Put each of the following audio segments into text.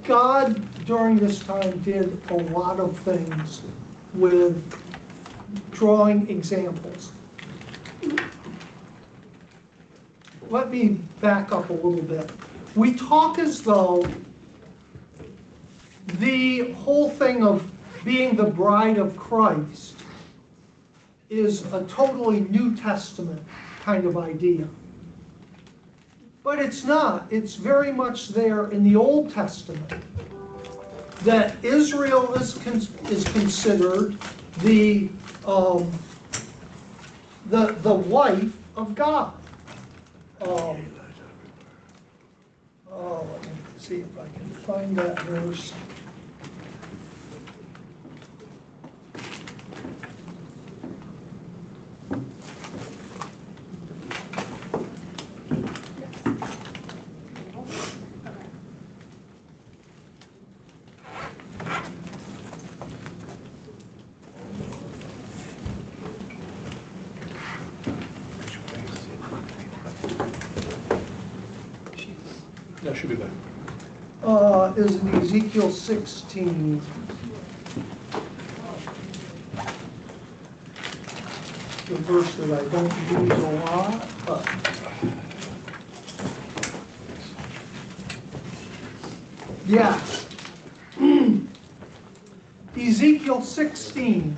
God during this time did a lot of things with drawing examples. Let me back up a little bit. We talk as though the whole thing of being the bride of Christ is a totally New Testament kind of idea. But it's not. It's very much there in the Old Testament that Israel is considered the wife of God. Let me see if I can find that verse. That should be better. Is in Ezekiel 16. The verse that I don't use a lot, but yeah. Ezekiel 16.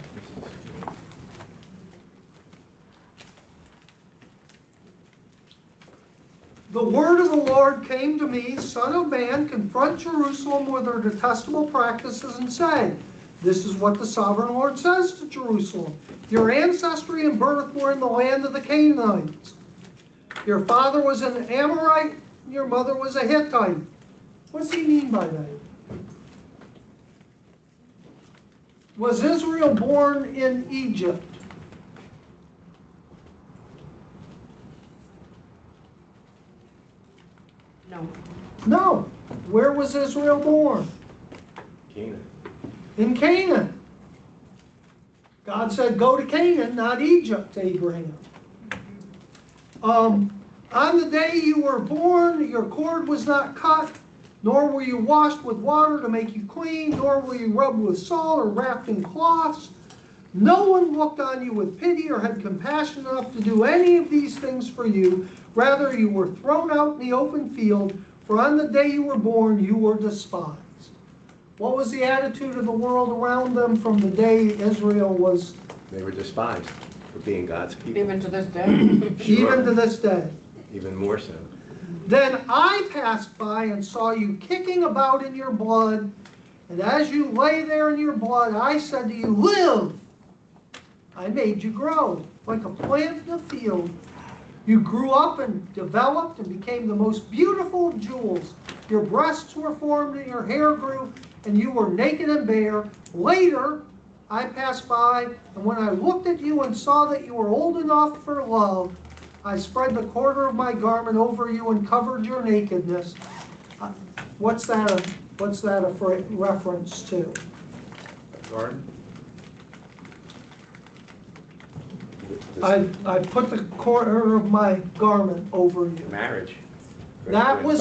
The word of the Lord came to me, Son of man, confront Jerusalem with her detestable practices and say, this is what the sovereign Lord says to Jerusalem. Your ancestry and birth were in the land of the Canaanites. Your father was an Amorite, and your mother was a Hittite. What does he mean by that? Was Israel born in Egypt? No. No. Where was Israel born? Canaan. In Canaan. God said, go to Canaan, not Egypt, Abraham. On the day you were born, your cord was not cut, nor were you washed with water to make you clean, nor were you rubbed with salt or wrapped in cloths. No one looked on you with pity or had compassion enough to do any of these things for you. Rather, you were thrown out in the open field, for on the day you were born, you were despised. What was the attitude of the world around them from the day Israel was? They were despised for being God's people. Even to this day. Even to this day. Even more so. Then I passed by and saw you kicking about in your blood, and as you lay there in your blood, I said to you, live! I made you grow like a plant in a field. You grew up and developed and became the most beautiful of jewels. Your breasts were formed and your hair grew, and you were naked and bare. Later, I passed by, and when I looked at you and saw that you were old enough for love, I spread the corner of my garment over you and covered your nakedness. What's that a reference to? Garden? I put the corner of my garment over you. Marriage. That was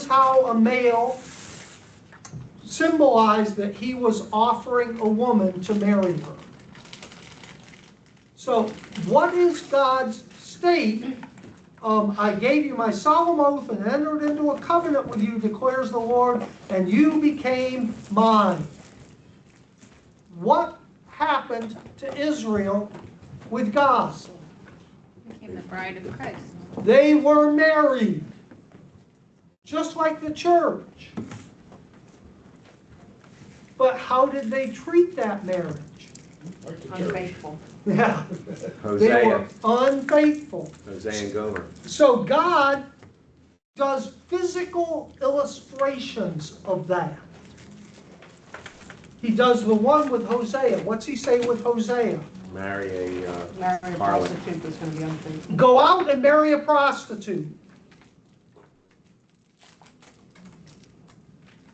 how a male symbolized that he was offering a woman to marry her. So what is God's state? I gave you my solemn oath and entered into a covenant with you, declares the Lord, and you became mine. What happened to Israel with God? Became the bride of Christ. They were married, just like the church. But how did they treat that marriage? Unfaithful. Yeah, Hosea. they were unfaithful. Hosea and Gomer. So God does physical illustrations of that. He does the one with Hosea. What's he say with Hosea? Marry a Marry a prostitute that's going to be unfaithful. Go out and marry a prostitute.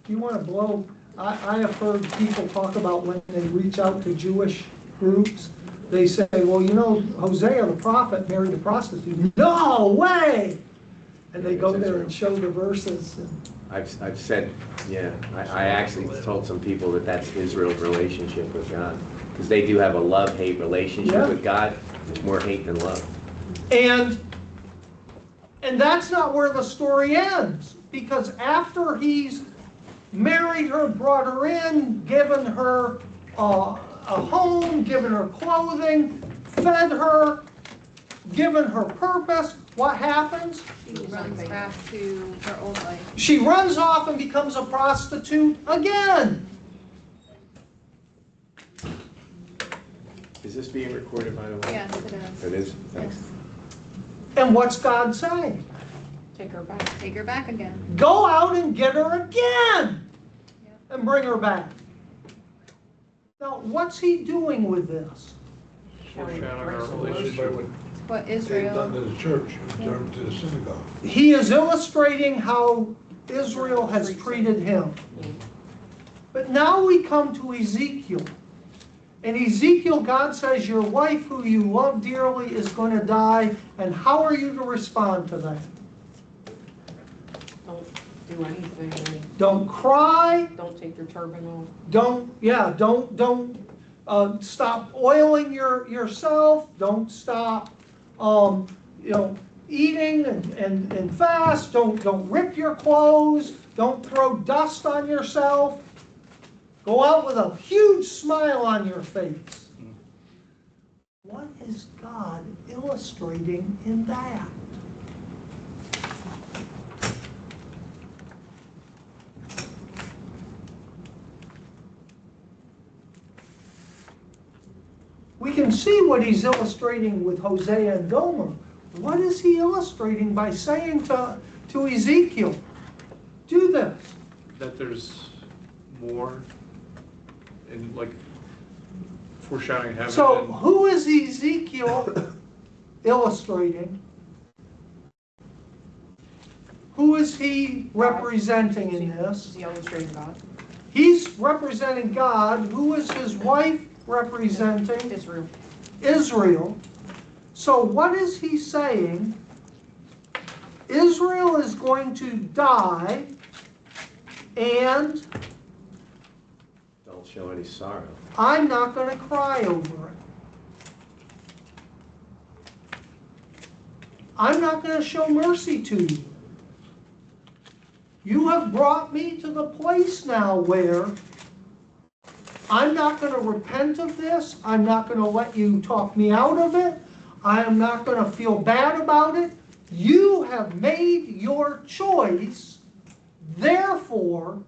You want to blow? I have heard people talk about when they reach out to Jewish groups, they say, well, you know, Hosea the prophet married a prostitute. No way! And they go there and show the verses. I've said, yeah, I actually told some people that that's Israel's relationship with God. Because they do have a love-hate relationship Yeah. with God. There's more hate than love. And that's not where the story ends. Because after he's married her, brought her in, given her a home, given her clothing, fed her, given her purpose, what happens? She runs back to her old life. She runs off and becomes a prostitute again. Is this being recorded, by the way? Yes, it is. It is? Thanks. Yes. And what's God saying? Take her back. Take her back again. Go out and get her again and bring her back. Now, what's he doing with this? Foreshadowing our relationship. It's what They've done Israel, to the church, done to the synagogue. He is illustrating how Israel has treated him. But now we come to Ezekiel. In Ezekiel, God says, your wife who you love dearly is going to die, and how are you to respond to that? Don't do anything. Don't cry. Don't take your turban off. Don't stop oiling yourself. Don't stop, eating and fast. Don't rip your clothes. Don't throw dust on yourself. Go out with a huge smile on your face. What is God illustrating in that? We can see what he's illustrating with Hosea and Gomer. What is he illustrating by saying to Ezekiel, do this? That there's more in like foreshadowing heaven. So and who is Ezekiel illustrating? Who is he representing in Is this? he illustrating God? He's representing God. Who is his wife representing? Israel. Israel. So what is he saying? Israel is going to die, and Don't show any sorrow. I'm not going to cry over it. I'm not going to show mercy to you. You have brought me to the place now where I'm not going to repent of this. I'm not going to let you talk me out of it. I am not going to feel bad about it. You have made your choice. Therefore,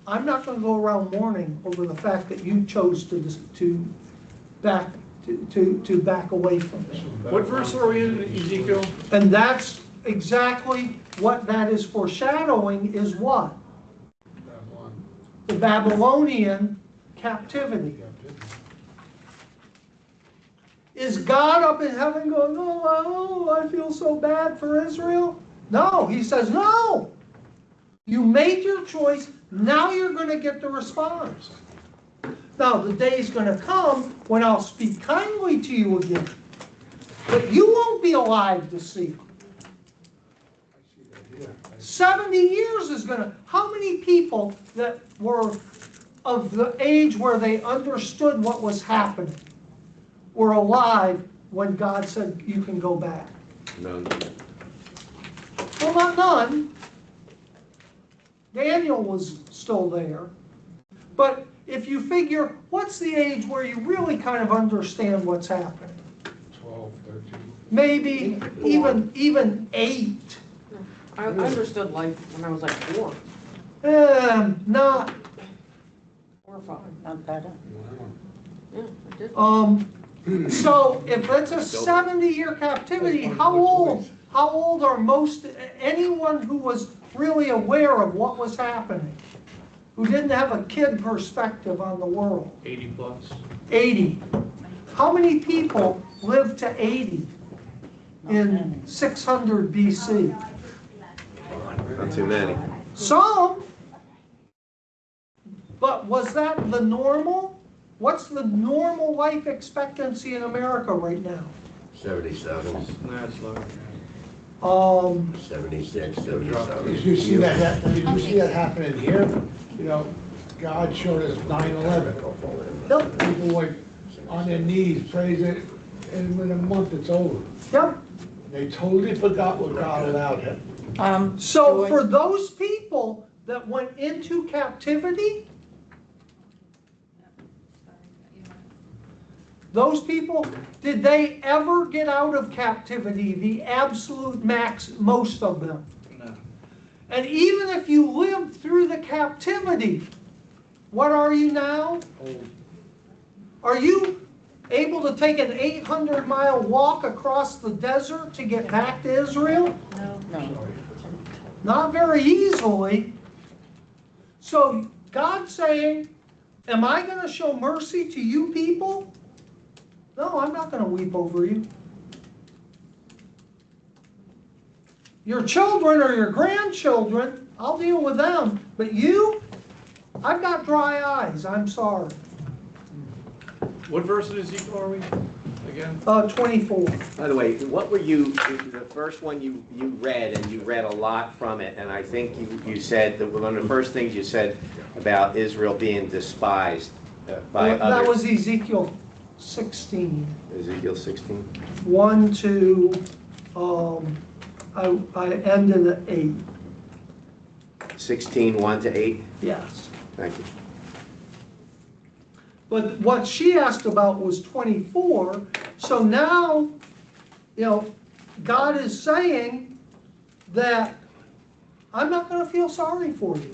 I'm not going to go around mourning over the fact that you chose to back away from it. what verse are we in Ezekiel? And that's exactly what that is foreshadowing is what? Babylon. The Babylonian captivity. Is God up in heaven going, oh, I feel so bad for Israel? No, he says, no. You made your choice. Now you're going to get the response. Now, the day's going to come when I'll speak kindly to you again. But you won't be alive to see it. 70 years is going to... How many people that were of the age where they understood what was happening were alive when God said, you can go back? None. Well, not none. Daniel was still there. But if you figure, what's the age where you really kind of understand what's happening? 12, 13. Maybe even 8. I understood life when I was like 4. Not. 4 or 5. Not better. Yeah, I did. So if it's a 70-year captivity, how old are anyone who was really aware of what was happening, who didn't have a kid perspective on the world? 80 plus. 80. How many people lived to 80 in 600 BC? Not too many. Some. But was that the normal? What's the normal life expectancy in America right now? 77, No, it's lower. 76, Did 77. you see that, did you see that happening here? You know, God showed us 9/11. Yep, People like on their knees praising, and within a month it's over. yep. They totally forgot what God allowed them. So for those people that went into captivity, those people, did they ever get out of captivity? The absolute max, most of them. No. And even if you lived through the captivity, what are you now? Old. Are you able to take an 800-mile walk across the desert to get back to Israel? No. Not very easily. So God's saying, am I going to show mercy to you people? No, I'm not going to weep over you. Your children or your grandchildren, I'll deal with them. But you, I've got dry eyes. I'm sorry. What verse in Ezekiel are we again? 24. By the way, what were you, the first one you read, and you read a lot from it, and I think you said that one of the first things you said about Israel being despised by That others. was Ezekiel 16. Ezekiel 16. 1 to, I ended at 8. 16, 1 to 8. Yes. Thank you. But what she asked about was 24. So now, God is saying that I'm not going to feel sorry for you.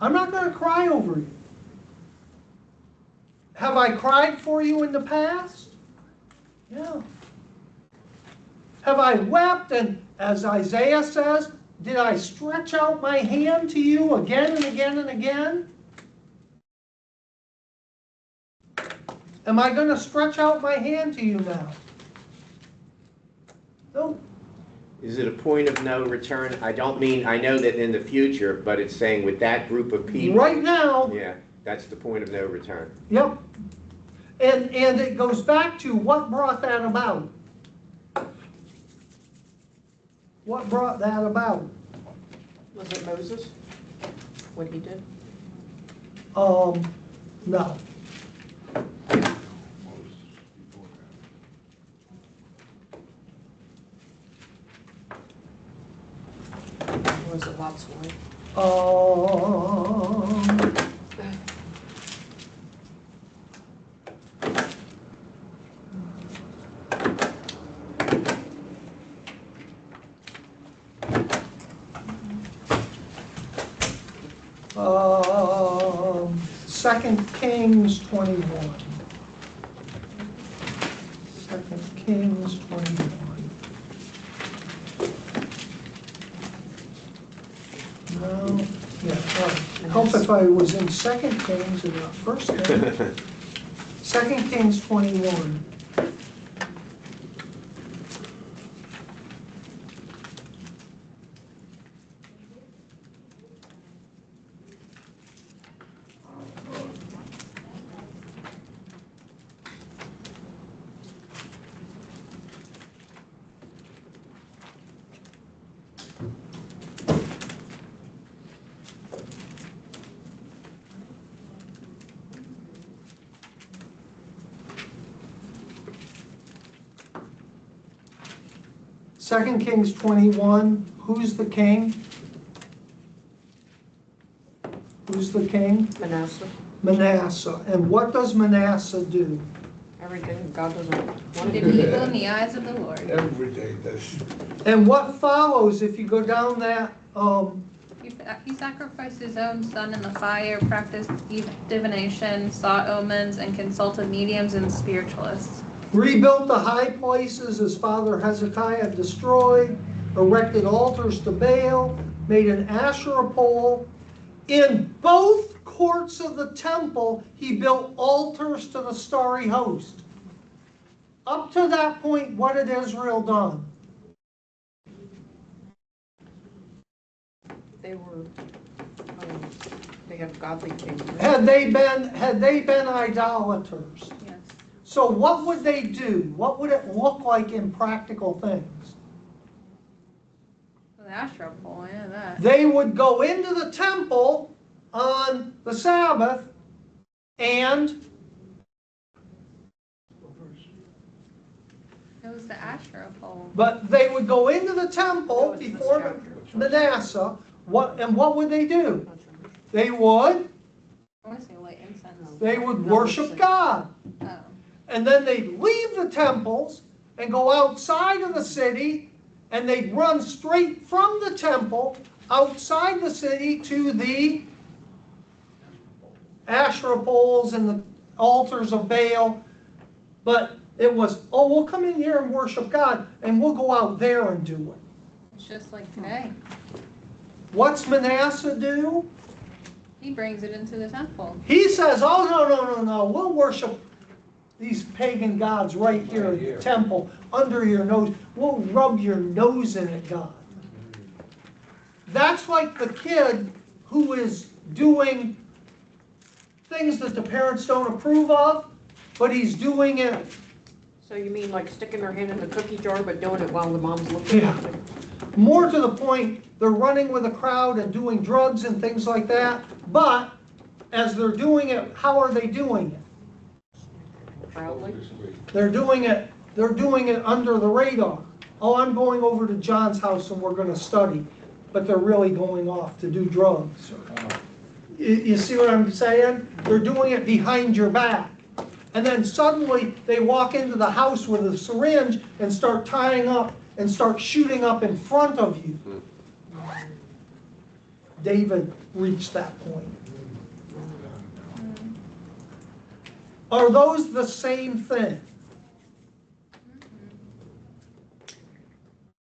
I'm not going to cry over you. Have I cried for you in the past? Yeah. Have I wept? And as Isaiah says, did I stretch out my hand to you again and again and again? Am I going to stretch out my hand to you now? No. Is it a point of no return? I don't mean, I know that in the future, but it's saying with that group of people. Right now. Yeah, that's the point of no return. Yep. And it goes back to what brought that about. What brought that about? Was it Moses? What he did? No. Or was it Lot's wife? Second Kings 21. 2 Kings 21. No, yeah, help if I was in 2 Kings and not 1 Kings. 2 Kings 21. Second Kings 21, who's the king? Who's the king? Manasseh. Manasseh. And what does Manasseh do? Everything God doesn't want Did to do. evil in the eyes of the Lord. Every day this. And what follows if you go down that, He sacrificed his own son in the fire, practiced divination, saw omens, and consulted mediums and spiritualists. rebuilt the high places his father Hezekiah had destroyed, erected altars to Baal, made an Asherah pole. In both courts of the temple, he built altars to the starry host. Up to that point, what had Israel done? They were, they had godly kings. Right? Had they been idolaters? Yes. So what would they do? What would it look like in practical things? The Asherah pole, yeah, that. They would go into the temple on the Sabbath and It was the Asherah pole. But they would go into the temple before Manasseh, what would they do? They would I want to say light incense. worship God. Oh. And then they'd leave the temples and go outside of the city, and they'd run straight from the temple outside the city to the Asherah poles and the altars of Baal. But it was, oh, we'll come in here and worship God, and we'll go out there and do it. It's just like today. What's Manasseh do? He brings it into the temple. He says, oh, no, we'll worship these pagan gods right here in the temple, under your nose. We'll rub your nose in it, God. That's like the kid who is doing things that the parents don't approve of, but he's doing it. So you mean like sticking their hand in the cookie jar, but doing it while the mom's looking Yeah. at it? More to the point, they're running with a crowd and doing drugs and things like that, but as they're doing it, how are they doing it? Proudly? They're doing it under the radar. Oh, I'm going over to John's house and we're going to study, but they're really going off to do drugs. You see what I'm saying? They're doing it behind your back. And then suddenly they walk into the house with a syringe and start tying up and start shooting up in front of you. David reached that point. Are those the same thing?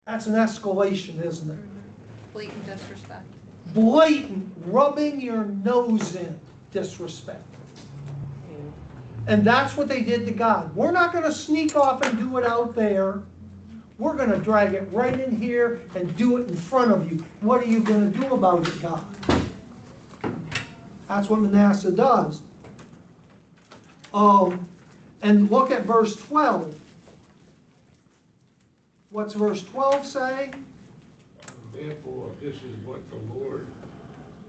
That's an escalation, isn't it? Blatant disrespect. Blatant, rubbing your nose in disrespect. And that's what they did to God. We're not going to sneak off and do it out there. We're going to drag it right in here and do it in front of you. What are you going to do about it, God? That's what Manasseh does. And look at verse 12. What's verse 12 say? Therefore, this is what the Lord,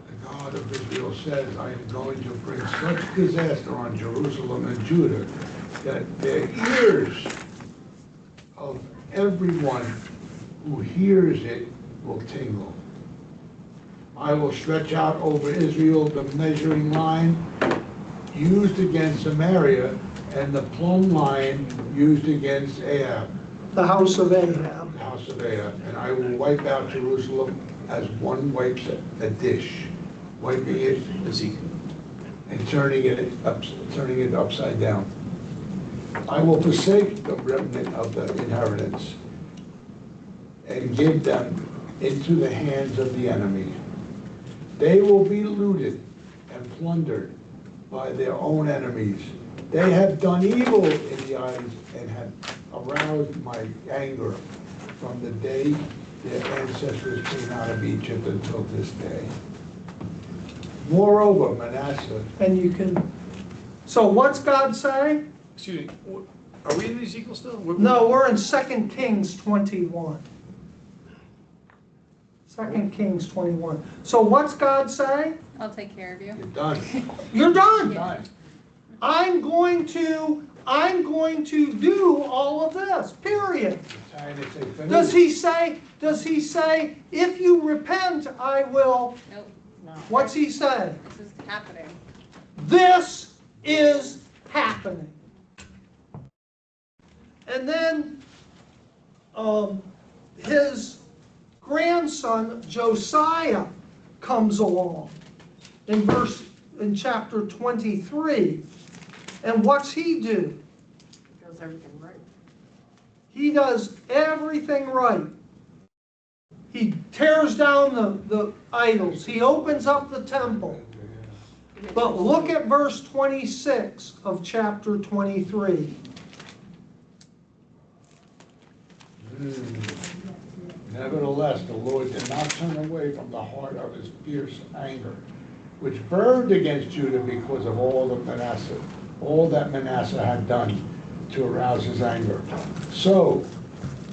the God of Israel says, I am going to bring such disaster on Jerusalem and Judah that their ears of everyone who hears it will tingle. I will stretch out over Israel the measuring line used against Samaria and the plumb line used against Ahab, The house of Ahab. the house of Ahab, and I will wipe out Jerusalem as one wipes a dish, wiping it and turning it upside down. I will forsake the remnant of the inheritance and give them into the hands of the enemy. They will be looted and plundered by their own enemies. They have done evil in the eyes and have aroused my anger from the day their ancestors came out of Egypt until this day. Moreover, Manasseh, And you can. So what's God saying? Excuse me, are we in Ezekiel still? No, we're in 2 Kings 21. 2 Kings 21. So what's God saying? I'll take care of you. you're done. You're done. Done. I'm going to do all of this, period. Does he say, if you repent, I will, Nope. No. what's he say? This is happening. This is happening. And then his grandson Josiah comes along in chapter 23. And what's he do? Does everything right. He does everything right. He tears down the idols. He opens up the temple. But look at verse 26 of chapter 23. Nevertheless, the Lord did not turn away from the heart of his fierce anger, which burned against Judah because of all that Manasseh had done. to arouse his anger. So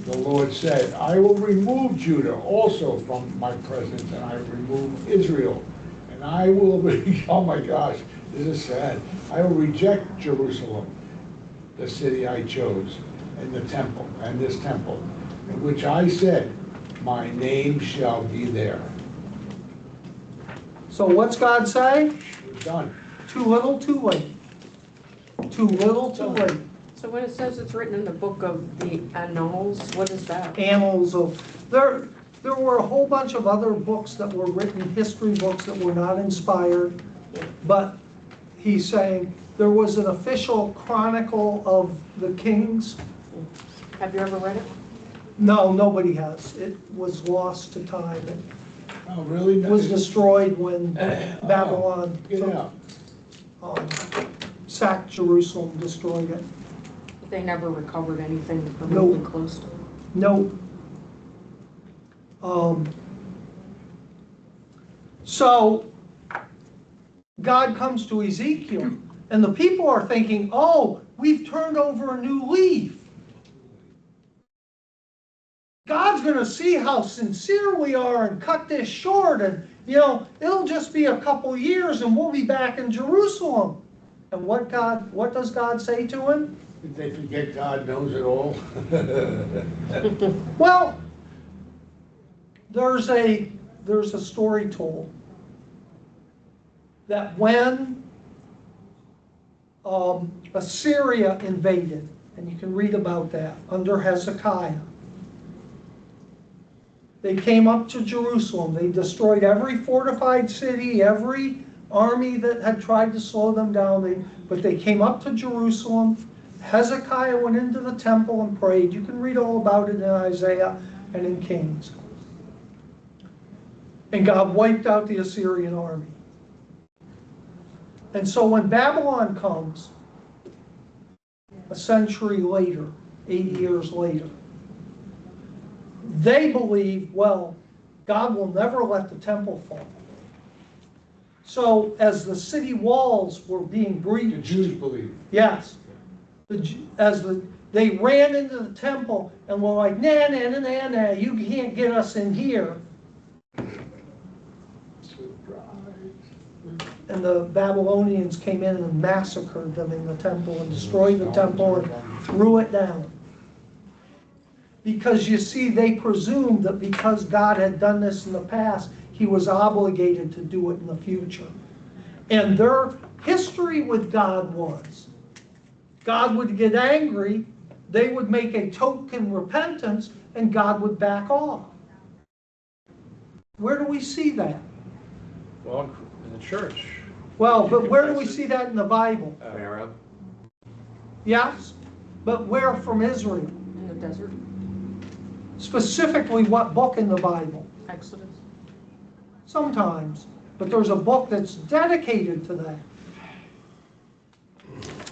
the Lord said, I will remove Judah also from my presence, and I will remove Israel. And I will, oh my gosh, this is sad. I will reject Jerusalem, the city I chose, and the temple, and this temple, in which I said, my name shall be there. So what's God say? We're done. Too little, too late. Too little, too late. So when it says it's written in the book of the Annals, what is that? Annals of, there were a whole bunch of other books that were written, history books that were not inspired, but he's saying there was an official chronicle of the kings. Have you ever read it? No, nobody has. It was lost to time. It Oh, really? was destroyed when Babylon Get out. sacked Jerusalem, destroyed it. But they never recovered anything No. remotely close to it. No. So God comes to Ezekiel, and the people are thinking, oh, we've turned over a new leaf. God's going to see how sincere we are and cut this short, and, it'll just be a couple years and we'll be back in Jerusalem. And what does God say to him? Did they forget God knows it all? Well, there's a story told that when Assyria invaded, and you can read about that under Hezekiah, they came up to Jerusalem. They destroyed every fortified city, every army that had tried to slow them down. But they came up to Jerusalem. Hezekiah went into the temple and prayed. You can read all about it in Isaiah and in Kings. And God wiped out the Assyrian army. And so when Babylon comes, a century later, 80 years later, they believe, well, God will never let the temple fall. So as the city walls were being The breached, Jews believe. yes, they ran into the temple and were like, nah, nah, nah, nah, nah, you can't get us in here. And the Babylonians came in and massacred them in the temple and destroyed the temple and threw it down. Because you see, they presumed that because God had done this in the past, he was obligated to do it in the future. And their history with God was, God would get angry, they would make a token repentance, and God would back off. Where do we see that? Well, in the church. Well, but where do we see that in the Bible? Pharaoh. Yes, but where from Israel? In the desert, Specifically, what book in the Bible? Exodus. Sometimes, but there's a book that's dedicated to that.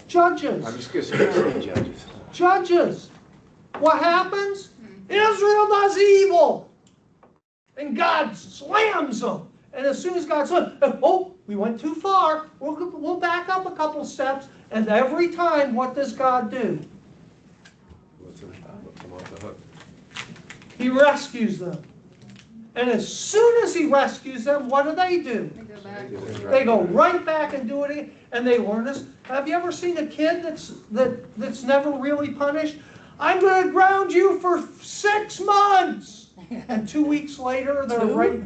Judges. I'm just going to say Judges. Judges. What happens? Israel does evil. And God slams them. And as soon as God says, oh, we went too far, we'll back up a couple steps. And every time, what does God do? Come off the hook. He rescues them. And as soon as he rescues them, what do? They go back. They go right back and do it again, and they learn this. Have you ever seen a kid that's never really punished? I'm going to ground you for 6 months, and 2 weeks later they're right.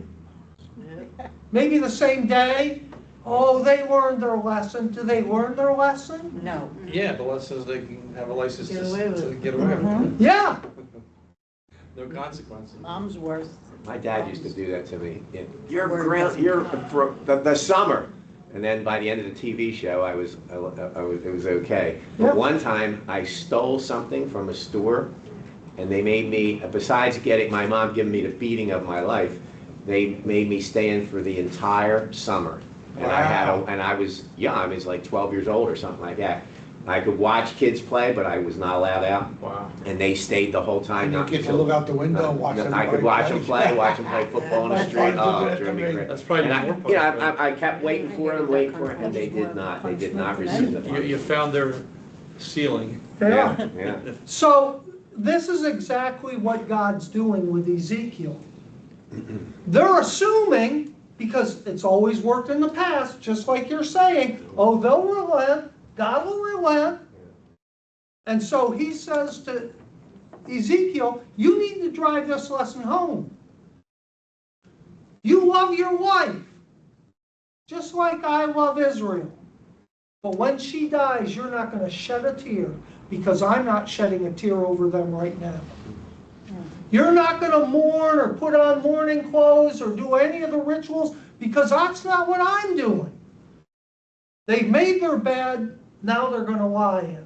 Maybe the same day. Oh, they learned their lesson. Do they learn their lesson? No. Yeah, the lesson is they can have a license Get away with to it. get away with it. Yeah. No consequences. Mom's worth. My dad used to do that to me. You're for the summer, and then by the end of the TV show, it was okay. But Yep. one time, I stole something from a store, and they made me. Besides my mom giving me the beating of my life, they made me stay in for the entire summer. And Wow. I was young. I was like 12 years old or something like that. I could watch kids play, but I was not allowed out. Wow. And they stayed the whole time. And you not get to until- look out the window and watch I could watch them play football in the That's street. fun to Oh, do it drove me that to me. crazy. That's probably And more I kept waiting for them, and they did not receive You, it. you found their ceiling. Yeah. Yeah. So this is exactly what God's doing with Ezekiel. They're assuming, because it's always worked in the past, just like you're saying, oh, they'll relent, God will relent. And so he says to Ezekiel, you need to drive this lesson home. You love your wife, just like I love Israel. But when she dies, you're not going to shed a tear, because I'm not shedding a tear over them right now. You're not going to mourn or put on mourning clothes or do any of the rituals, because that's not what I'm doing. They've made their bed, now they're going to lie in it.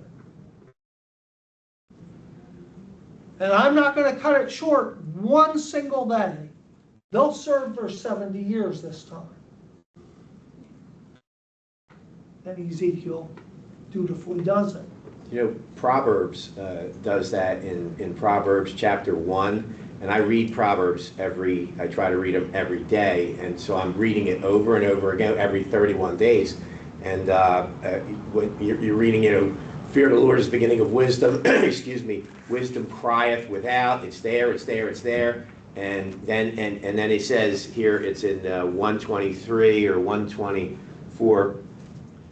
And I'm not going to cut it short one single day. They'll serve their 70 years this time. And Ezekiel dutifully does it. You know, Proverbs does that in Proverbs chapter 1, and I read Proverbs I try to read them every day, and so I'm reading it over and over again every 31 days. And when you're reading, fear of the Lord is the beginning of wisdom, excuse me, wisdom crieth without, it's there, it's there, it's there. And then it says here, it's in 123 or 124,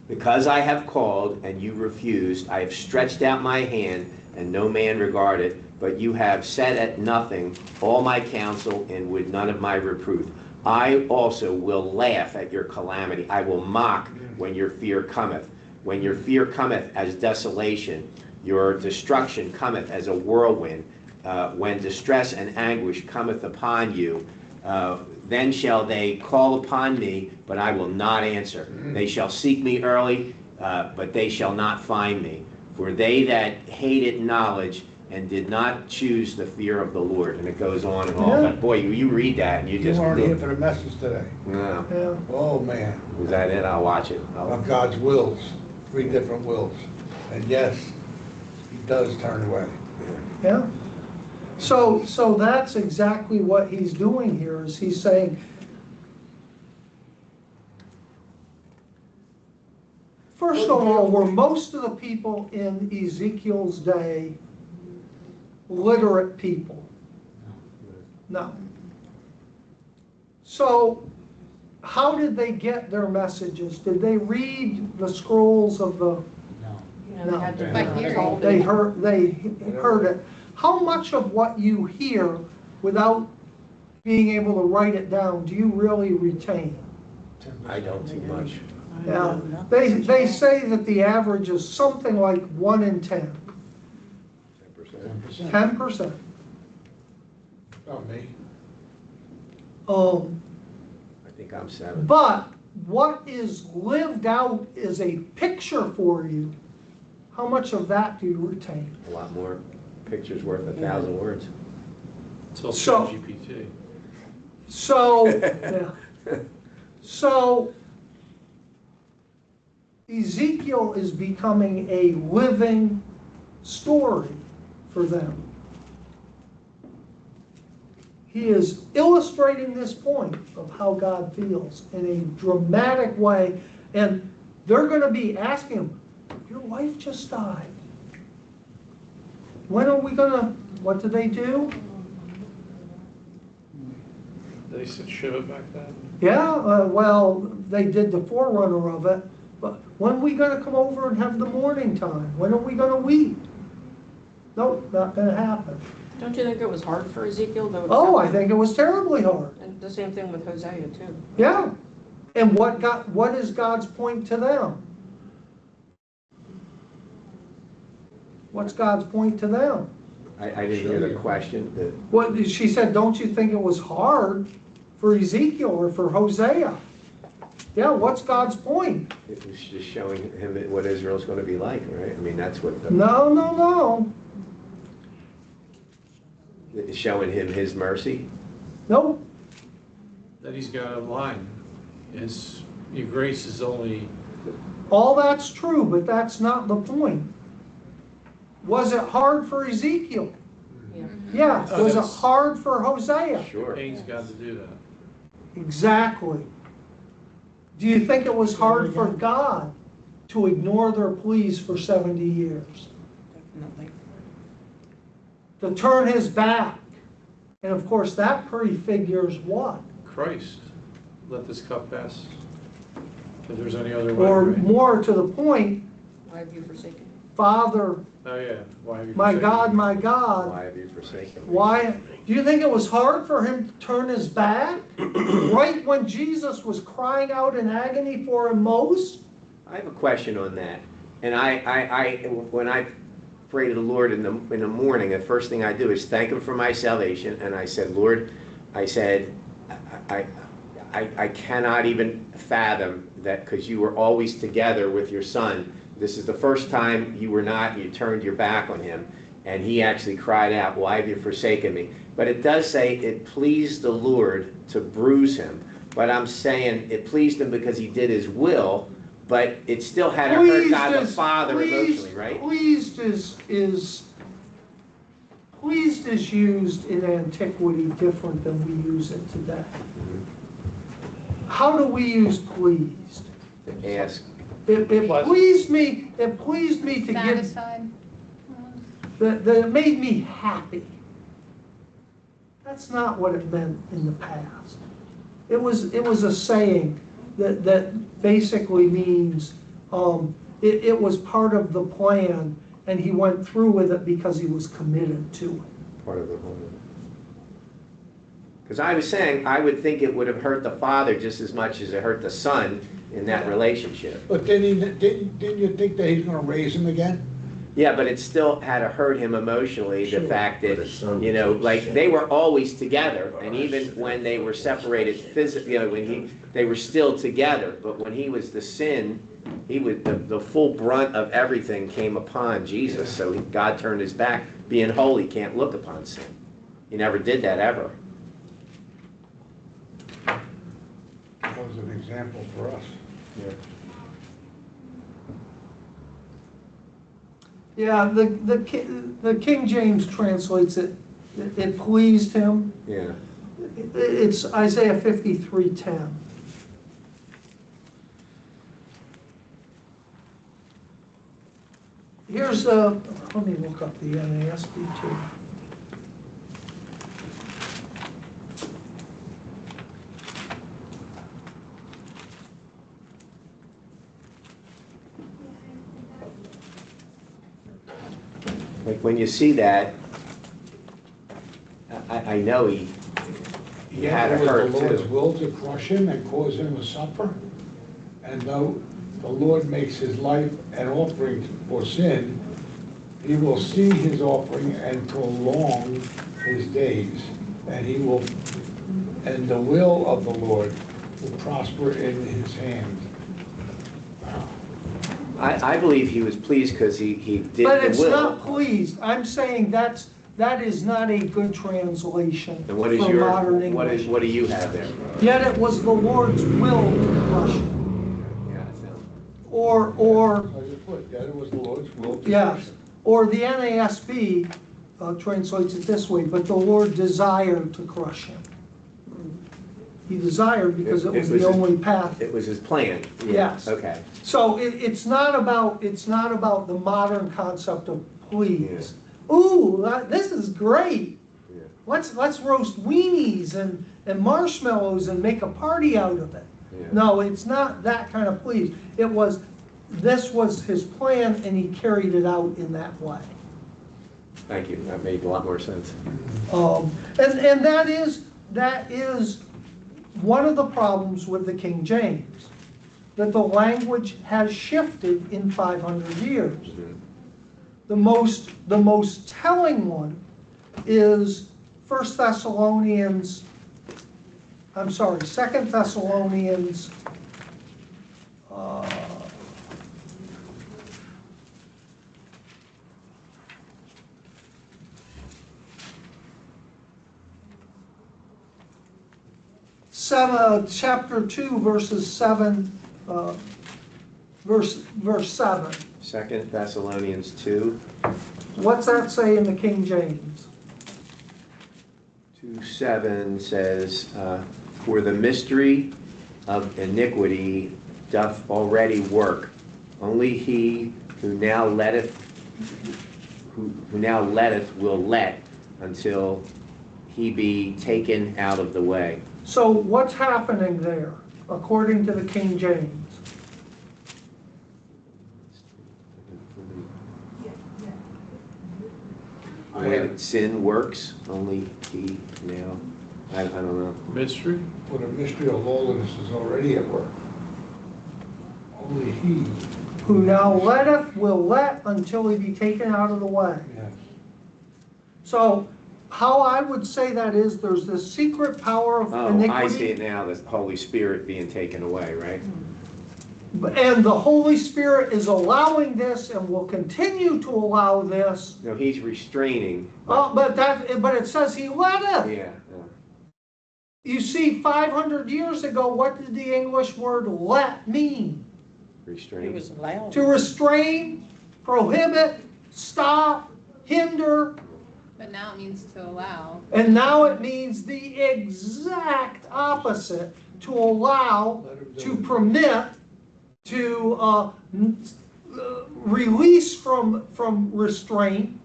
because I have called and you refused, I have stretched out my hand and no man regarded, but you have set at nothing all my counsel and would none of my reproof. I also will laugh at your calamity. I will mock when your fear cometh. When your fear cometh as desolation, your destruction cometh as a whirlwind. When distress and anguish cometh upon you, then shall they call upon me, but I will not answer. They shall seek me early, but they shall not find me. For they that hated knowledge and did not choose the fear of the Lord. And it goes on and on. Yeah. But boy, you read that and you You just... weren't here for the message today. No. Yeah. Oh, man. Was that it? I'll watch it. Of God's wills, 3 different wills. And yes, he does turn away. Yeah. So that's exactly what he's doing here, is he's saying, first of all, were most of the people in Ezekiel's day literate people? No. So how did they get their messages? Did they read the scrolls of the... They had to By hearing. They heard it. How much of what you hear without being able to write it down do you really retain? I don't too much. Yeah, they say that the average is something like 1 in 10. 10%. 10%. Not me. I think I'm 7. But what is lived out is a picture for you. How much of that do you retain? A lot more. Pictures worth 1,000 words. Until So- ChatGPT. So, yeah. So Ezekiel is becoming a living story for them. He is illustrating this point of how God feels in a dramatic way, and they're going to be asking him, your wife just died. When are we going to, what do they do? They said ship it back then. Yeah, well, they did the forerunner of it, but when are we going to come over and have the morning time? When are we going to weep? Nope, not going to happen. Don't you think it was hard for Ezekiel though? Oh, I think it was terribly hard. And the same thing with Hosea too. Yeah. And what is God's point to them? What's God's point to them? I didn't hear the question. What she said, don't you think it was hard for Ezekiel or for Hosea? Yeah, what's God's point? It was just showing him what Israel's going to be like, right? I mean, that's what the... No. It's showing him his mercy. Nope. That he's got a line. Your grace is only... All that's true, but that's not the point. Was it hard for Ezekiel? Yeah. Yeah. Oh, Was it that's- hard for Hosea? Sure. Pain's got to do that. Exactly. Do you think it was hard for God to ignore their pleas for 70 years. Definitely. To turn his back. And of course, that prefigures what? Christ, let this cup pass. If there's any other way, Or right? more to the point, Why have you forsaken me? Father, Oh, yeah, why have you my forsaken God, me? my God, Why have you forsaken me? why? Do you think it was hard for him to turn his back? Right when Jesus was crying out in agony for him most? I have a question on that. And when I pray to the Lord in the morning, the first thing I do is thank Him for my salvation. And I said, Lord, I said, I cannot even fathom that, because you were always together with your son. This is the first time you were not, you turned your back on him. And he actually cried out, why have you forsaken me? But it does say it pleased the Lord to bruise him. But I'm saying it pleased him because he did his will, but it still had to hurt God the Father emotionally, right? Pleased is used in antiquity different than we use it today. How do we use pleased? To ask. It pleased me to give, Satisfied. that it made me happy. That's not what it meant in the past. It was a saying that basically means it was part of the plan, and he went through with it because he was committed to it. Part of the whole. Because I was saying, I would think it would have hurt the father just as much as it hurt the son in that relationship. But didn't you think that he's gonna raise him again? Yeah, but it still had to hurt him emotionally, the Sure. fact But that, his son you know, was like, sick. they were always together, and even when they were separated physically, you know, they were still together, but when he was the sin, the full brunt of everything came upon Jesus, so God turned his back. Being holy can't look upon sin. He never did that ever. That was an example for us. Yeah, the King James translates it, it pleased him. Yeah. It's Isaiah 53:10. Here's let me look up the NASB too. Like, when you see that, I know he had to It was hurt the Lord's too. will to crush him and cause him to suffer. And though the Lord makes his life an offering for sin, he will see his offering and prolong his days. And the will of the Lord will prosper in his hand. I believe he was pleased because he did the will. But it's not pleased. I'm saying that is not a good translation And what is for your, modern English. what do you have there? Yet it was the Lord's will to crush him. Yeah, I know. Or So you put, yeah, it was the Lord's will to crush yes, him. or the NASB translates it this way, but the Lord desired to crush him. He desired because it was the only path. It was his plan. Yeah, Yes. okay. So it's not about the modern concept of please. Ooh, this is great. Yeah. Let's roast weenies and marshmallows and make a party out of it. Yeah. No, it's not that kind of please. This was his plan, and he carried it out in that way. Thank you. That made a lot more sense. And that is one of the problems with the King James, that the language has shifted in 500 years. Mhm. The most telling one is 2 Thessalonians 7, chapter 2, verses 7, verse 7. 2 Thessalonians 2, What's that say in the King James? 2:7 says, for the mystery of iniquity doth already work. Only he who now letteth, who now letteth will let until he be taken out of the way. So what's happening there, according to the King James? The way that sin works, only he now, I don't know. Mystery? For the mystery of lawlessness is already at work. Only he, Who now letteth will let until he be taken out of the way. yes. So how I would say that is, there's this secret power of Oh, iniquity. I see it now, the Holy Spirit being taken away, right? And the Holy Spirit is allowing this and will continue to allow this. No, he's restraining. But it says he letteth. Yeah, You see, 500 years ago, what did the English word let mean? It restraining. was loud. To restrain, prohibit, stop, hinder, But now it means to allow. and now it means the exact opposite, to allow, Let him do to it. permit, to release from restraint.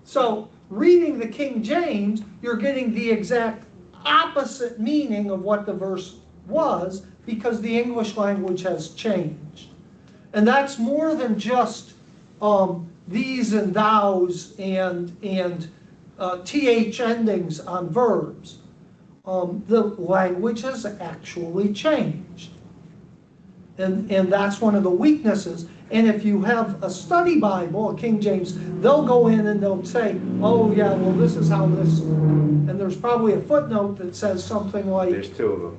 So reading the King James, you're getting the exact opposite meaning of what the verse was, because the English language has changed. And that's more than just these and thous and th endings on verbs. The language has actually changed. And that's one of the weaknesses. And if you have a study Bible, a King James, they'll go in and they'll say, oh yeah, well this is how this, and there's probably a footnote that says something like, There's two of them.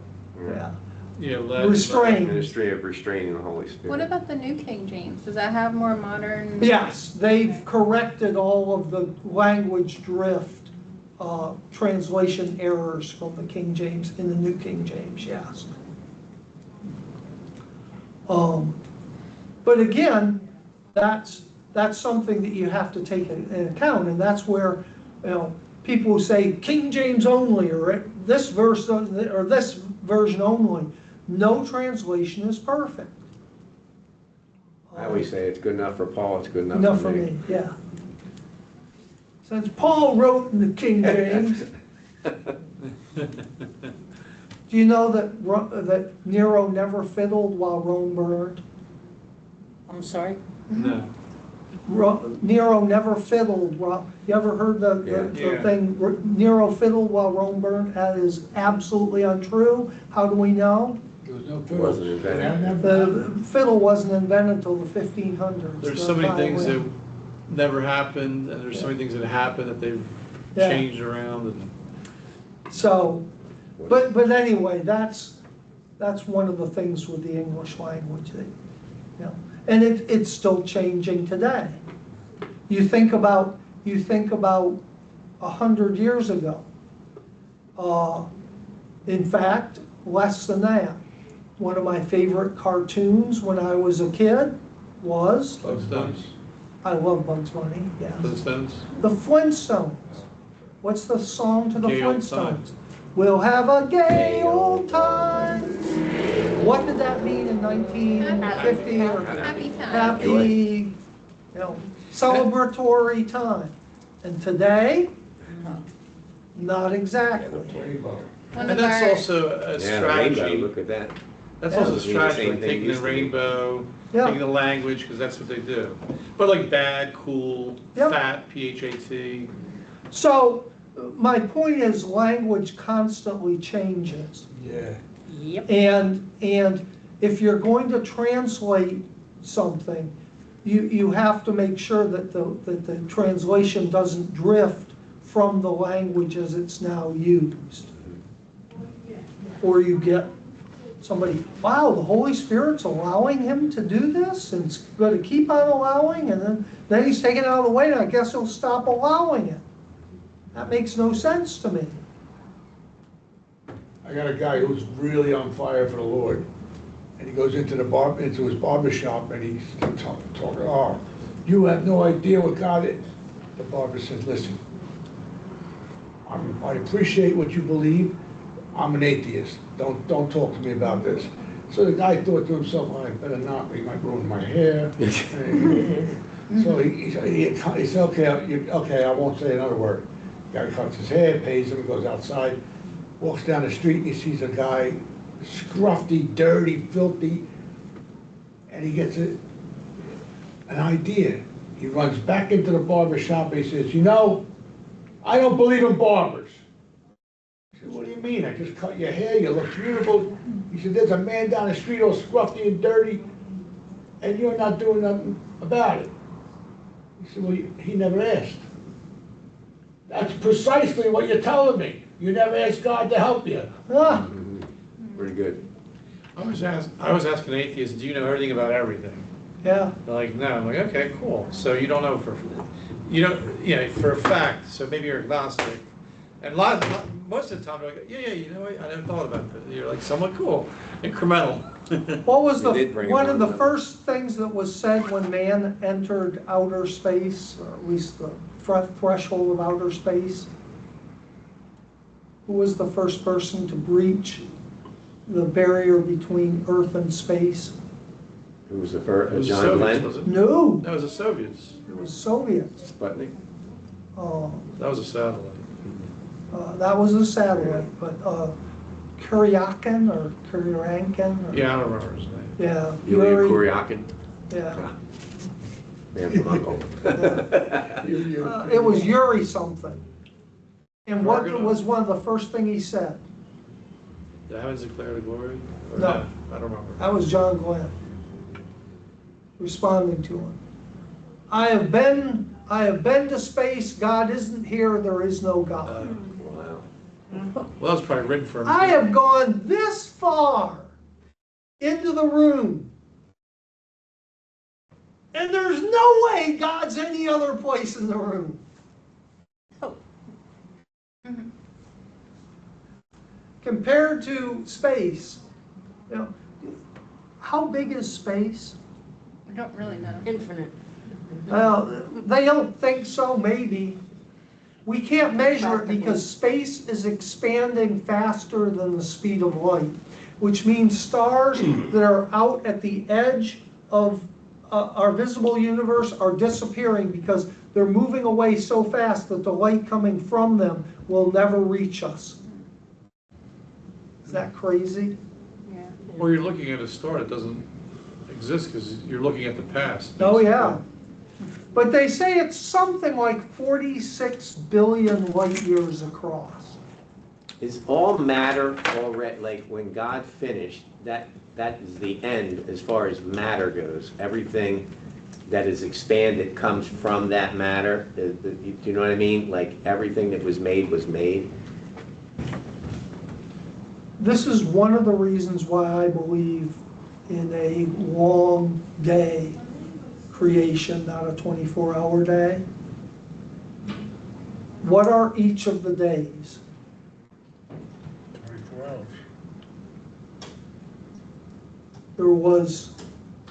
yeah, Yeah, restrain. Ministry of restraining the Holy Spirit. What about the New King James? Does that have more modern? Yes, they've corrected all of the language drift, translation errors from the King James in the New King James, yes. But again, that's something that you have to take into account, and that's where, people who say King James only, or this verse, or this version only. No translation is perfect. I always say it's good enough for Paul, it's good enough, Enough for me, yeah. Since Paul wrote in the King James, do you know that Nero never fiddled while Rome burned? I'm sorry? No. Nero never fiddled while, you ever heard the Yeah. thing, Nero fiddled while Rome burned? That is absolutely untrue. How do we know? There was no Wasn't fiddle. invented. The fiddle wasn't invented until the 1500s. There's the so many things that violin. never happened, and there's so many things that happened that they've Yeah. changed around, and So, but anyway, that's one of the things with the English language that, and it's still changing today. You think about 100 years ago. In fact, less than that. One of my favorite cartoons when I was a kid was, Flintstones. I love Bugs Bunny, yes. Flintstones. The Flintstones. What's the song to the Gay Old Flintstones? We'll have a gay old time. What did that mean in 1950 or Happy time. happy, celebratory time? And today, not exactly. Rainbow. One And of that's our, also a Yeah, the rainbow, strategy. look at that. That's Yeah. also a Doesn't mean the strategy, same like thing taking the used to be. rainbow, Yeah. taking the language, because that's what they do. But like bad, cool, Yeah. fat, PHAT. So my point is language constantly changes. Yeah. Yep. And if you're going to translate something, you have to make sure that the translation doesn't drift from the language as it's now used. Or you get somebody, wow, the Holy Spirit's allowing him to do this, and it's going to keep on allowing, and then he's taking it out of the way, and I guess he'll stop allowing it. That makes no sense to me. I got a guy who's really on fire for the Lord, and he goes into his barber shop, and he's talking, oh, you have no idea what God is. The barber says, listen, I appreciate what you believe. I'm an atheist. Don't talk to me about this. So the guy thought to himself, "Oh, I better not, he might ruin my hair." So he said, okay, I won't say another word. Guy cuts his hair, pays him, goes outside, walks down the street, and he sees a guy, scruffy, dirty, filthy, and he gets an idea. He runs back into the barber shop, and he says, "You know, I don't believe in barbers." He said, "What do you mean? I just cut your hair, you look beautiful." He said, "There's a man down the street all scruffy and dirty, and you're not doing nothing about it." He said, "Well, he never asked." "That's precisely what you're telling me. You never asked God to help you." Ah, Pretty good. I was asking atheists, do you know everything about everything? yeah, They're like, no. I'm like, okay, cool. So you don't know for a fact. So maybe you're agnostic. And most of the time, they're like, yeah, you know, I never thought about that. You're like, somewhat cool, incremental. what was You did bring one it of the up. first things that was said when man entered outer space, or at least the threshold of outer space? Who was the first person to breach the barrier between Earth and space? Who was the It first? was the John Soviets, Glenn? was it? No, That was the Soviets. it was Soviets. Sputnik? That was a satellite. That was a satellite, but Kuryakin or Kuryankin? Or, Yeah, I don't remember his name. yeah, Yulia Yuri, Kuryakin? yeah. Man from Uncle. It was Yuri something. And what Margaret? was one of the first thing he said? The heavens declare the glory? Or No. I don't remember. That was John Glenn responding to him. I have been to space. God isn't here. There is no God. Wow. Well, that was probably written for him. I have gone this far into the room, and there's no way God's any other place in the room. Compared to space, you know, how big is space? I don't really know. Infinite. Well, they don't think so, maybe. We can't measure it because space is expanding faster than the speed of light, which means stars that are out at the edge of our visible universe are disappearing because they're moving away so fast that the light coming from them will never reach us. Is that crazy? Yeah. Or you're looking at a star that doesn't exist because you're looking at the past. Oh, yeah. But they say it's something like 46 billion light years across. Is all matter already, like when God finished, that is the end as far as matter goes? Everything that is expanded comes from that matter? Do you know what I mean? Like everything that was made was made? This is one of the reasons why I believe in a long day creation, not a 24-hour day. What are each of the days? 24 hours. There was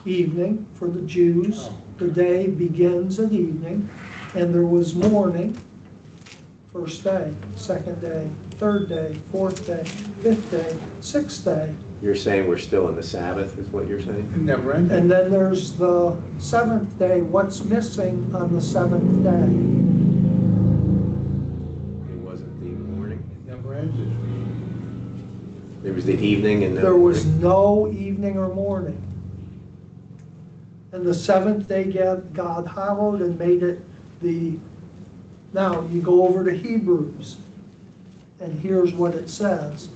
evening for the Jews. The day begins at evening. And there was morning, first day, second day, third day, fourth day, fifth day, sixth day. You're saying we're still in the Sabbath, is what you're saying? It never ended. And then there's the seventh day. What's missing on the seventh day? It wasn't the morning? It never ended. There was the evening and the There was morning? no evening or morning. And the seventh day God hallowed and made it the, now you go over to Hebrews, and here's what it says.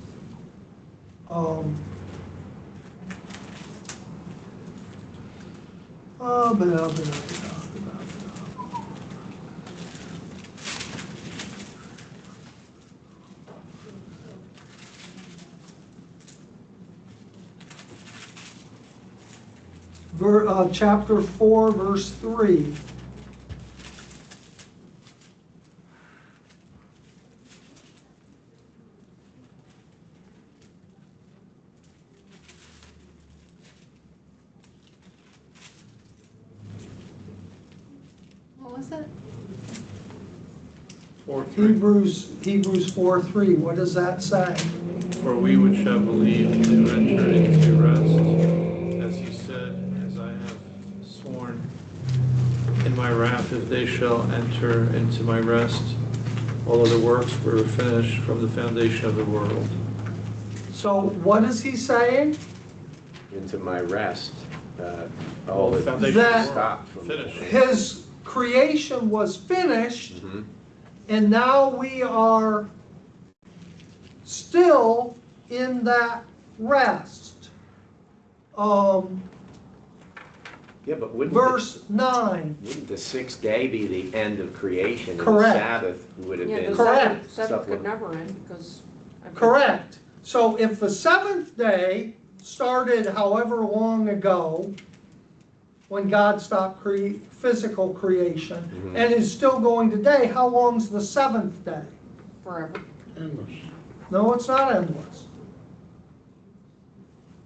Chapter 4, verse 3. What was it? Hebrews 4:3, what does that say? For we which have believed to enter into rest, as he said, as I have sworn in my wrath, if they shall enter into my rest, all of the works were finished from the foundation of the world. So what is he saying? Into my rest. All the the foundation That- of the world stopped from finished. His creation was finished, Mhm. and now we are still in that rest. Yeah, but Verse 9. wouldn't the sixth day be the end of creation? Correct. And the Sabbath would have Yeah, been. the Correct. seventh could never end because. Correct. So if the seventh day started however long ago, when God stopped physical creation, Mhm. and is still going today, how long's the seventh day? Forever. Endless. No, it's not endless.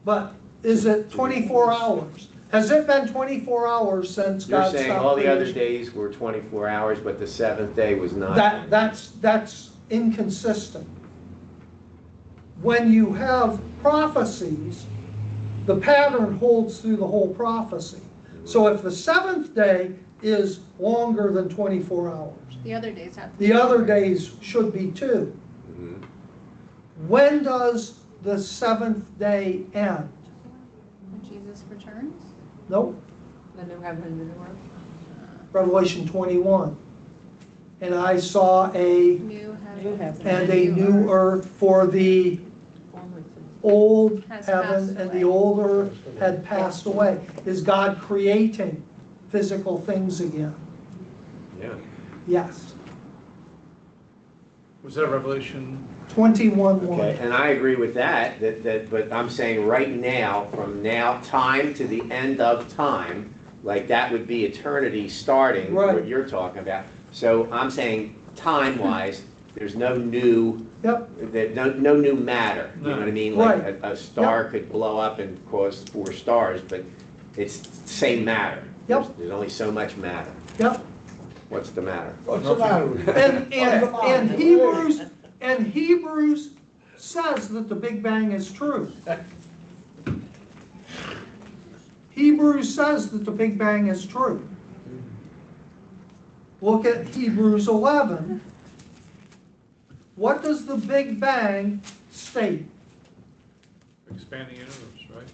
But is it 24 hours? Has it been 24 hours since You're God saying stopped all the other creation? days were 24 hours, but the seventh day was not? That's inconsistent. When you have prophecies, the pattern holds through the whole prophecy. So if the seventh day is longer than 24 hours, The other days have to be the other longer. days should be too. Mhm. When does the seventh day end? When Jesus returns. Nope, The new heaven and the new earth. Revelation 21. And I saw a New New heaven. heaven. and a new earth, for the Former things. old Has heaven passed and away. the old earth had passed away. Is God creating physical things again? Yeah. Yes. Was that Revelation? 21:1. Okay, and I agree with that, but I'm saying right now, from now, time to the end of time, like that would be eternity starting, Right. what you're talking about. So I'm saying, time-wise, there's no new, Yep, no new matter. You know No. what I mean? Like Right. a star could blow up and cause 4 stars, but it's the same matter. Yep. There's only so much matter. yep. What's the matter? What's the matter with you? And Hebrews says that the Big Bang is true. Hebrews says that the Big Bang is true. Look at Hebrews 11. What does the Big Bang state? Expanding universe, right?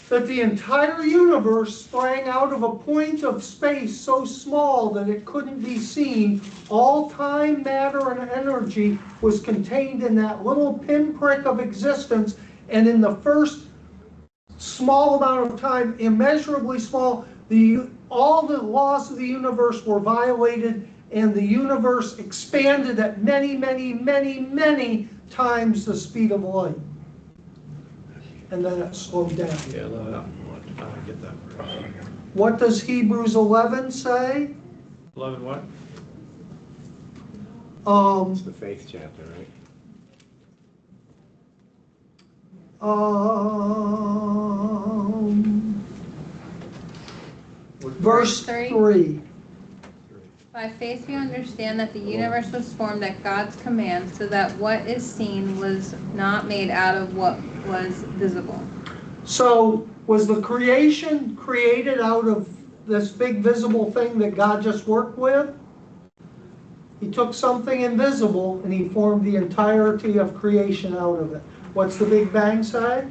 That the entire universe sprang out of a point of space so small that it couldn't be seen. All time, matter, and energy was contained in that little pinprick of existence, and in the first small amount of time, immeasurably small, all the laws of the universe were violated, and the universe expanded at many, many, many, many times the speed of light. And then it slowed down. Yeah, I get that verse. What does Hebrews 11 say? 11 what? It's the faith chapter, right? Verse 3. By faith we understand that the universe was formed at God's command, so that what is seen was not made out of what was visible. So, was the creation created out of this big visible thing that God just worked with? He took something invisible and he formed the entirety of creation out of it. What's the Big Bang say?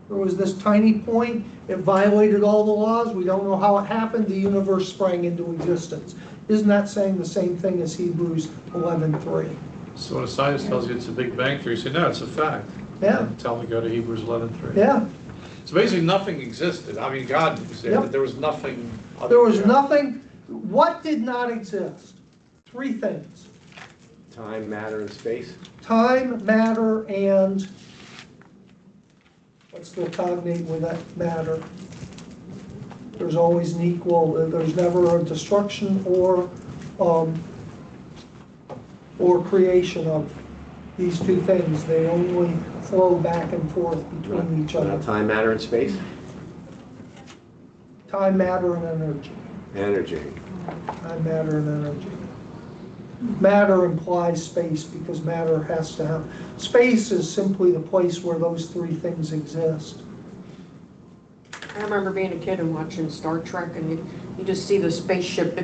There was this tiny point, it violated all the laws, we don't know how it happened, the universe sprang into existence. Isn't that saying the same thing as Hebrews 11:3? So when a scientist tells you it's a Big Bang Theory, you say, no, it's a fact. Yeah. And tell them to go to Hebrews 11:3. Yeah, So basically nothing existed. I mean, God was there, Yep. but there was nothing. Other there was than- nothing, what did not exist? 3 things. Time, matter, and space? Time, matter, and what's the cognate with that matter? There's always an equal, there's never a destruction or creation of these 2 things. They only flow back and forth between each Now, other. time, matter, and space? Time, matter, and energy. Energy. Time, matter, and energy. Matter implies space because matter has to have, space is simply the place where those three things exist. I remember being a kid and watching Star Trek, and you just see the spaceship.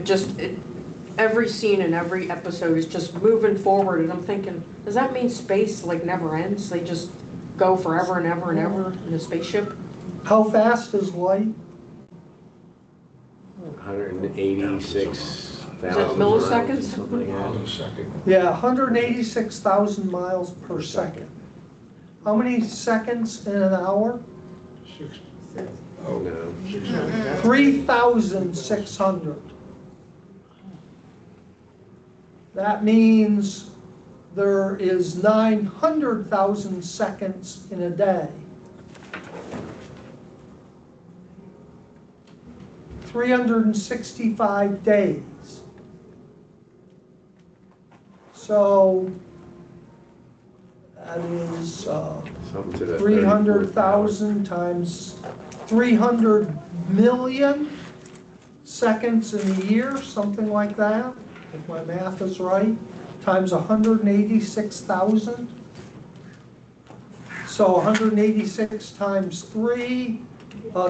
Every scene in every episode is just moving forward, and I'm thinking, does that mean space like never ends? They just go forever and ever and ever in a spaceship? How fast is light? 186,000 milliseconds? something like that. Second. Yeah, 186,000 miles per second. How many seconds in an hour? Six. Oh, no. 3,600. That means there is 900,000 seconds in a day. 365 days. So that is Something to the 300,000 times 300 million seconds in a year, something like that, if my math is right, times 186,000. So 186 times 3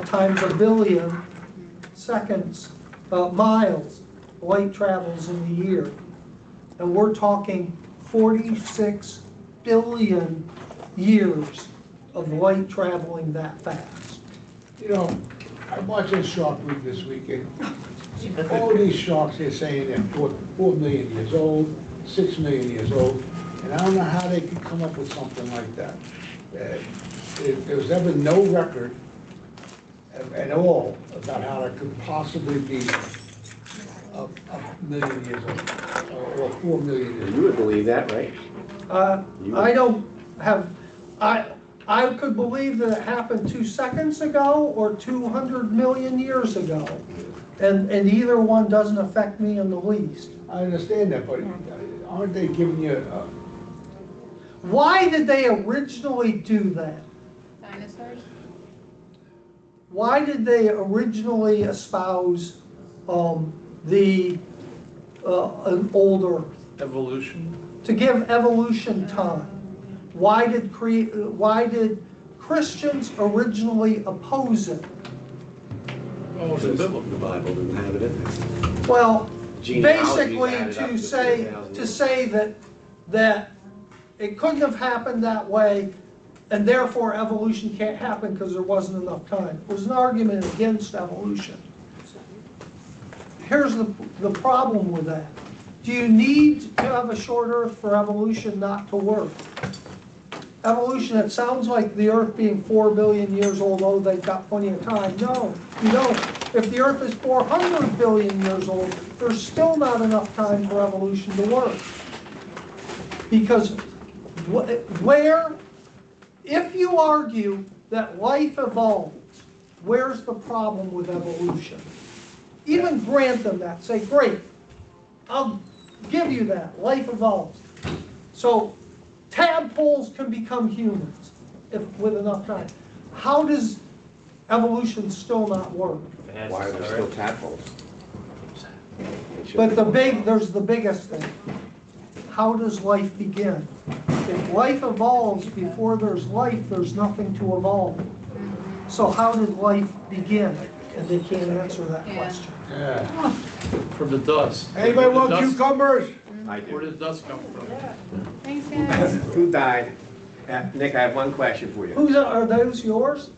times a billion seconds, miles, light travels in a year. And we're talking 46 billion years of light traveling that fast. You know, I watched a Shark Week this weekend. All these sharks, they're saying they're 4 million years old, 6 million years old, and I don't know how they could come up with something like that. There was ever no record at all about how it could possibly be a million years old, or 4 million years You would believe that, right? I don't have, I could believe that it happened 2 seconds ago or 200 million years ago. And either one doesn't affect me in the least. I understand that, but aren't they giving you Why did they originally do that? Dinosaurs? Why did they originally espouse an old Earth? Evolution. To give evolution time. Why did Christians originally oppose it? Oh, The Bible didn't have it in there. Well, Genealogy basically added up to say 3,000 that it couldn't have happened that way, and therefore evolution can't happen because there wasn't enough time. It was an argument against evolution. Here's the problem with that. Do you need to have a short Earth for evolution not to work? Evolution, it sounds like the Earth being 4 billion years old, oh, they've got plenty of time. No, you don't. If the Earth is 400 billion years old, there's still not enough time for evolution to work. Because if you argue that life evolves, where's the problem with evolution? Even grant them that, say, great, I'll give you that, life evolves. So tadpoles can become humans with enough time. How does evolution still not work? Why are there still tadpoles? But there's the biggest thing. How does life begin? If life evolves before there's life, there's nothing to evolve. So how did life begin? And they can't answer that question. Yeah. From the dust. Anybody Where want did the dust- cucumbers? I Where do. did the dust come from? Thanks, guys. Who died? Nick, I have one question for you. Are those yours?